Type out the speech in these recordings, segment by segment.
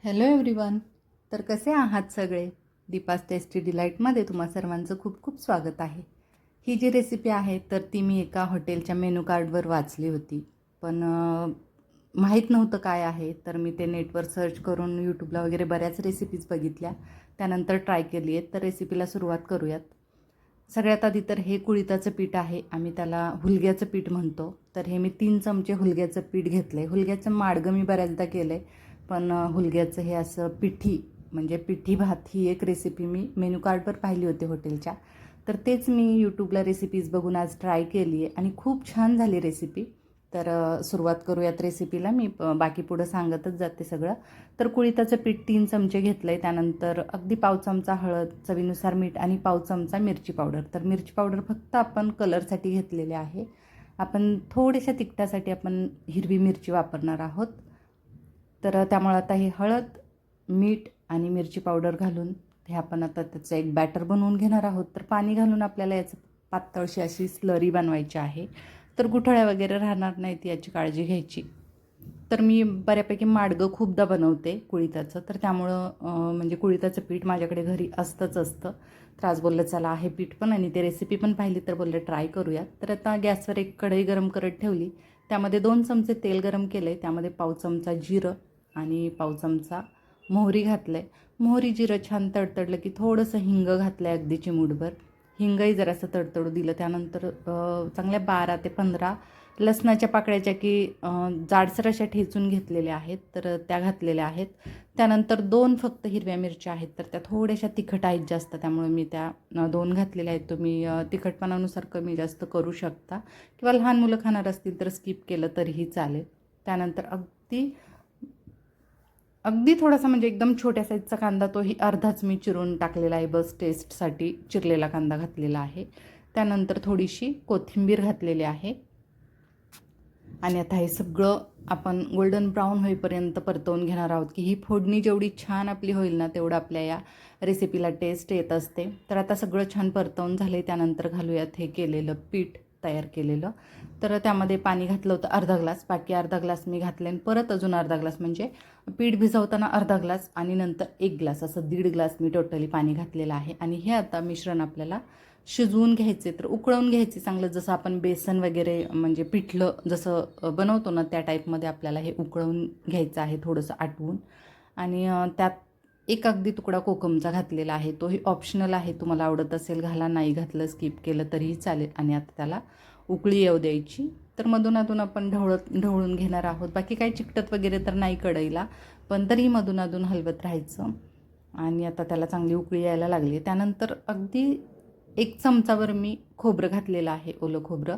Hello everyone. तर कसे आहात सगळे? दीपास टेस्टी डिलाईटमध्ये तुम्हा सर्वांचं खूप खूप स्वागत आहे. ही जी रेसिपी आहे तर ती मी एका हॉटेलच्या मेनू कार्डवर वाचली होती, पण माहीत नव्हतं काय आहे. तर मी ते नेटवर सर्च करून यूट्यूबला वगैरे बऱ्याच रेसिपीज बघितल्या, त्यानंतर ट्राय केली आहे. तर रेसिपीला सुरुवात करूयात. सगळ्यात आधी तर हे कुळिथाचं पीठ आहे, आम्ही त्याला हुलग्याचं पीठ म्हणतो. तर हे मी 3 चमचे हुलग्याचं पीठ घेतलं आहे. हुलग्याचं माडगं मी बऱ्याचदा केलं आहे, पण हुलग्याचं हे असं पिठी म्हणजे पिठी भात ही एक रेसिपी मी मेनू कार्डवर पाहिली होती हॉटेलच्या. तर तेच मी यूट्यूबला रेसिपीज बघून आज ट्राय केली आहे आणि खूप छान झाली रेसिपी. तर सुरुवात करूयात रेसिपीला. मी बाकी पुढं सांगतच जाते सगळं. तर कुळिथाचं पीठ 3 चमचे घेतलं आहे. त्यानंतर अगदी पाव चमचा हळद, चवीनुसार मीठ आणि पाव चमचा मिरची पावडर. तर मिरची पावडर फक्त आपण कलरसाठी घेतलेले आहे. आपण थोड्याशा तिखटासाठी आपण हिरवी मिरची वापरणार आहोत. तर त्यामुळे आता हे हळद, मीठ आणि मिरची पावडर घालून हे आपण आता त्याचं एक बॅटर बनवून घेणार आहोत. तर पाणी घालून आपल्याला याचं पातळशी अशी स्लरी बनवायची आहे. तर गुठळ्या वगैरे राहणार नाहीत याची काळजी घ्यायची. तर मी बऱ्यापैकी माडगं खूपदा बनवते कुळिथाचं, तर त्यामुळं म्हणजे कुळिथाचं पीठ माझ्याकडे घरी असतंच असतं. तर आज बोललं चला आहे पीठ पण आणि ते रेसिपी पण पाहिली तर बोललं ट्राय करूयात. तर आता गॅसवर एक कढई गरम करत ठेवली. त्यामध्ये 2 चमचे तेल गरम केलं आहे. त्यामध्ये पाव चमचा जिरं आणि पाव चमचा मोहरी घातलं आहे. मोहरी जिरं छान तडतडलं की थोडंसं हिंग घातलं आहे, अगदी चिमूटभर. हिंगही जरासं तडतडू दिलं. त्यानंतर चांगल्या 12 ते 15 लसणाच्या पाकळ्याच्या की जाडसर अशा ठेचून घेतलेल्या आहेत, तर त्या घातलेल्या आहेत. त्यानंतर 2 फक्त हिरव्या मिरच्या आहेत, तर त्या थोड्याशा तिखट आहेत जास्त, त्यामुळे मी त्या 2 घातलेल्या आहेत. तुम्ही तिखटपणानुसार कमी जास्त करू शकता किंवा लहान मुलं खाणार असतील तर स्किप केलं तरीही चालेल. त्यानंतर अगदी अगदी थोडासा म्हणजे एकदम छोट्या साईजचा कांदा, तोही अर्धाच मी चिरून टाकलेला आहे, बस टेस्टसाठी चिरलेला कांदा घातलेला आहे. त्यानंतर थोडीशी कोथिंबीर घातलेली आहे आणि आता हे सगळं आपण गोल्डन ब्राऊन होईपर्यंत परतवून घेणार आहोत, की ही फोडणी जेवढी छान आपली होईल ना तेवढं आपल्या या रेसिपीला टेस्ट येत असते. तर आता सगळं छान परतवून झालं आहे. त्यानंतर घालूयात हे केलेलं पीठ तयार केलेलं. तर त्यामध्ये पाणी घातलं होतं अर्धा ग्लास, बाकी अर्धा ग्लास मी घातले आणि परत अजून अर्धा ग्लास, म्हणजे पीठ भिजवताना अर्धा ग्लास आणि नंतर 1 ग्लास, असं 1.5 ग्लास मी टोटली पाणी घातलेलं आहे. आणि हे आता मिश्रण आपल्याला शिजवून घ्यायचे, तर उकळवून घ्यायचे चांगलं, जसं आपण बेसन वगैरे म्हणजे पिठलं जसं बनवतो ना त्या टाईपमध्ये आपल्याला हे उकळवून घ्यायचं आहे, थोडंसं आटवून. आणि त्यात एक अगदी तुकडा कोकमचा घातलेला आहे, तोही ऑप्शनल आहे, तुम्हाला आवडत असेल घाला, नाही घातलं स्किप केलं तरीही चालेल. आणि आता त्याला उकळी येऊ द्यायची. तर मधून अधून आपण ढवळून घेणार आहोत. बाकी काही चिकटत वगैरे तर नाही कढईला, पण तरीही मधून अधून हलवत राहायचं. आणि आता त्याला चांगली उकळी यायला लागली. त्यानंतर अगदी 1 चमचाभर मी खोबरं घातलेलं आहे, ओलं खोबरं.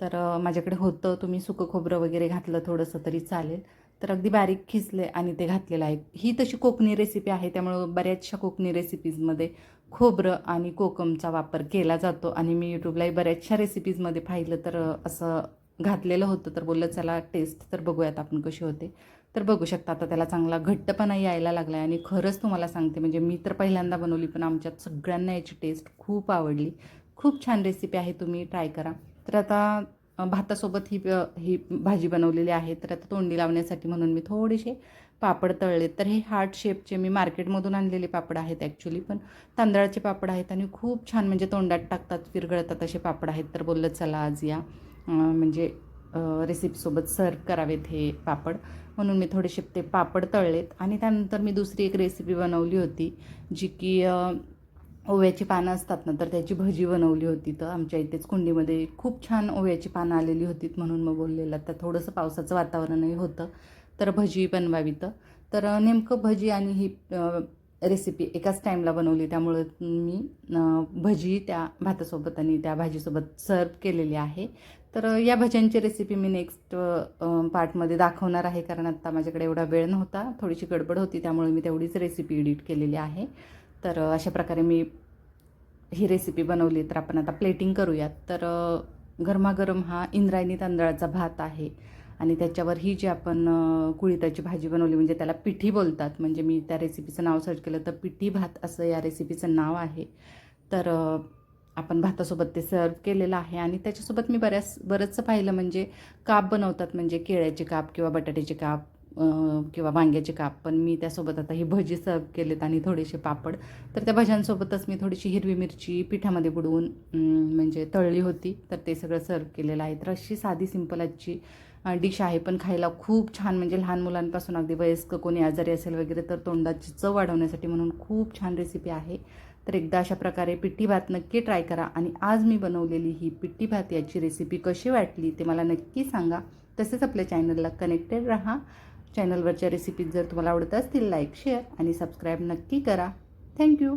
तर माझ्याकडे होतं, तुम्ही सुकं खोबरं वगैरे घातलं थोडंसं तरी चालेल. तर अगदी बारीक खिसले आणि ते घातलेलं आहे. ही तशी कोकणी रेसिपी आहे, त्यामुळं बऱ्याचशा कोकणी रेसिपीजमध्ये खोबरं आणि कोकमचा वापर केला जातो आणि मी यूट्यूबलाही बऱ्याचशा रेसिपीजमध्ये पाहिलं तर असं घातलेलं होतं. तर बोललं चला टेस्ट तर बघूयात आपण कशी होते. तर बघू शकता आता त्याला चांगला घट्टपणा यायला लागला आहे आणि खरंच तुम्हाला सांगते, म्हणजे मी तर पहिल्यांदा बनवली, पण आमच्यात सगळ्यांना याची टेस्ट खूप आवडली. खूप छान रेसिपी आहे, तुम्ही ट्राय करा. तर आता भातासोबत ही भाजी बनवलेली आहे. तर आता तोंडी लावण्यासाठी म्हणून मी थोडेसे पापड तळले. तर हे हार्ट शेपचे मी मार्केटमधून आणलेले पापड आहेत ॲक्च्युली, पण तांदळाचे पापड आहेत आणि खूप छान म्हणजे तोंडात टाकतात विरघळतात असे पापड आहेत. तर बोललं चला आज या म्हणजे रेसिपीसोबत सर्व करावेत हे पापड, म्हणून मी थोडेसे ते पापड तळलेत. आणि त्यानंतर मी दुसरी एक रेसिपी बनवली होती, जी की ओव्याची पानं असतात ना, तर त्याची भजी बनवली होती. तर आमच्या इथेच कुंडीमध्ये खूप छान ओव्याची पानं आलेली होती, म्हणून मग बोललेलं तर थोडंसं पावसाचं वातावरणही होतं, तर भजी बनवावी. तर नेमकं भजी आणि ही रेसिपी एकाच टाईमला बनवली, त्यामुळं मी भजी त्या भातासोबत आणि त्या भाजीसोबत सर्व केलेली आहे. तर या भज्यांची रेसिपी मी नेक्स्ट पार्टमध्ये दाखवणार आहे, कारण आत्ता माझ्याकडे एवढा वेळ नव्हता, थोडीशी गडबड होती, त्यामुळे मी तेवढीच रेसिपी एडिट केलेली आहे. तर अशा प्रकारे मी ही रेसिपी बनवली. तर आपण आता प्लेटिंग करूयात. तर गरमागरम हा इंद्रायणी तांदळाचा भात आहे आणि त्याच्यावर ही जी आपण कुळिथाची भाजी बनवली, म्हणजे त्याला पिठी बोलतात, म्हणजे मी त्या रेसिपीचं नाव सर्च केलं तर पिठी भात असं या रेसिपीचं नाव आहे. तर आपण भातासोबत ते सर्व केलेलं आहे आणि त्याच्यासोबत मी बरंचसं पाहिलं, म्हणजे काप बनवतात, म्हणजे केळ्याचे काप किंवा बटाट्याचे काप, किंवा वांग्याचे काप, पण मी त्यासोबत आता ही भजी सर्व केलेत आणि थोडेसे पापड. तर त्या भज्यांसोबतच मी थोडीशी हिरवी मिरची पिठामध्ये बुडवून म्हणजे तळली होती, तर ते सगळं सर्व केलेलं आहे. तर अशी साधी सिंपल आजची डिश आहे, पण खायला खूप छान, म्हणजे लहान मुलांपासून अगदी वयस्क कोणी आजारी असेल वगैरे तर तोंडाची चव वाढवण्यासाठी म्हणून खूप छान रेसिपी आहे. तर एकदा अशा प्रकारे पिठी भात नक्की ट्राय करा आणि आज मी बनवलेली ही पिठी भात याची रेसिपी कशी वाटली ते मला नक्की सांगा. तसेच आपल्या चॅनलला कनेक्टेड राहा. चॅनलवरच्या रेसिपीज जर तुम्हाला आवडत असतील लाईक, शेअर आणि सबस्क्राईब नक्की करा. थँक्यू.